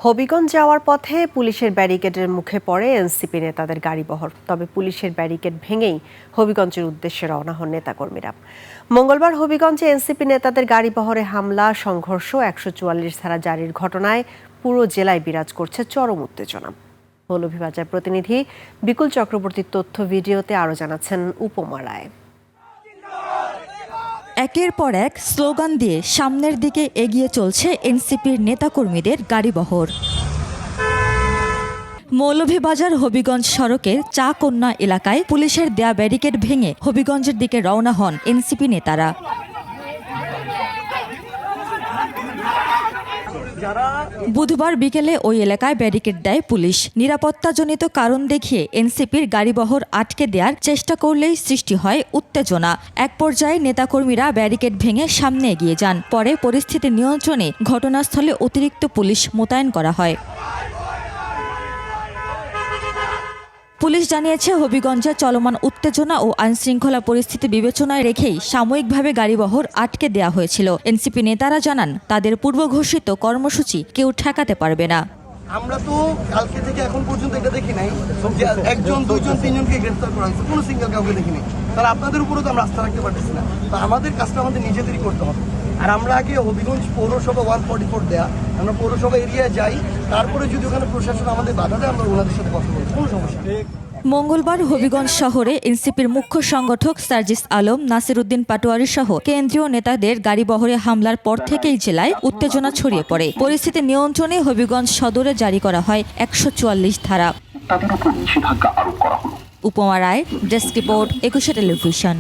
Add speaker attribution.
Speaker 1: হবিগঞ্জ যাওয়ার পথে পুলিশের ব্যারিকেডের মুখে পড়ে এনসিপি নেতাদের গাড়িবহর। তবে পুলিশের ব্যারিকেড ভেঙেই হবিগঞ্জের উদ্দেশ্যে রওনা হন নেতাকর্মীরা। মঙ্গলবার হবিগঞ্জে এনসিপি নেতাদের গাড়িবহরে হামলা, সংঘর্ষ, ১৪৪ ধারা জারির ঘটনায় পুরো জেলায় বিরাজ করছে চরম উত্তেজনা। মৌলভীবাজার প্রতিনিধি বিকুল চক্রবর্তীর তথ্য ভিডিওতে আরও জানাচ্ছেন উপমা রায়।
Speaker 2: একের পর এক স্লোগান দিয়ে সামনের দিকে এগিয়ে চলছে এনসিপির নেতাকর্মীদের গাড়িবহর। মৌলভীবাজার হবিগঞ্জ সড়কের চা কন্যা এলাকায় পুলিশের দেয়া ব্যারিকেড ভেঙে হবিগঞ্জের দিকে রওনা হন এনসিপি নেতারা। বুধবার বিকেলে ওই এলাকায় ব্যারিকেড দেয় পুলিশ। নিরাপত্তাজনিত কারণ দেখিয়ে এনসিপির গাড়িবহর আটকে দেওয়ার চেষ্টা করলেই সৃষ্টি হয় উত্তেজনা। এক পর্যায়ে নেতাকর্মীরা ব্যারিকেড ভেঙে সামনে এগিয়ে যান। পরে পরিস্থিতি নিয়ন্ত্রণে ঘটনাস্থলে অতিরিক্ত পুলিশ মোতায়েন করা হয়। পুলিশ জানিয়েছে, হবিগঞ্জে চলমান উত্তেজনা ও আইনশৃঙ্খলা পরিস্থিতি বিবেচনায় রেখেই সাময়িকভাবে গাড়িবহর আটকে দেওয়া হয়েছিল। এনসিপি নেতারা জানান, তাদের পূর্ব ঘোষিত কর্মসূচি কেউ ঠেকাতে পারবে না।
Speaker 3: আমরা তো কালকে থেকে এখন পর্যন্ত এটা দেখি নাই যে একজন, দুইজন, তিনজনকে গ্রেফতার করা হয়েছে, কোনো সিঙ্গেল কাউকে দেখি নাই। তাহলে আপনাদের উপরও তো আমরা আস্থা রাখতে পারতেছি না। তো আমাদের কাজটা আমাদের নিজেদেরই করতে হবে। আর আমরা আগে হবিগঞ্জ পৌরসভা 144 দেয়া, আমরা পৌরসভা এরিয়ায় যাই, তারপরে যদি ওখানে প্রশাসন আমাদের বাধা দেয়, আমরা ওনাদের সাথে কথা বলছি, কোনো সমস্যা নেই।
Speaker 2: মঙ্গলবার হবিগঞ্জ শহরে এনসিপির মুখ্য সংগঠক সার্জিস আলম, নাসির উদ্দিন পাটোয়ারি সহ কেন্দ্রীয় নেতাদের গাড়িবহরে হামলার পর থেকেই জেলায় উত্তেজনা ছড়িয়ে পড়ে। পরিস্থিতি নিয়ন্ত্রণে হবিগঞ্জ সদরে জারি করা হয় ১৪৪ ধারা।
Speaker 4: তাদের উপর নিষেধাজ্ঞা আরোপ করা হলো।
Speaker 2: উপমা রায়, ডেস্ক রিপোর্ট, ২১ টেলিভিশন।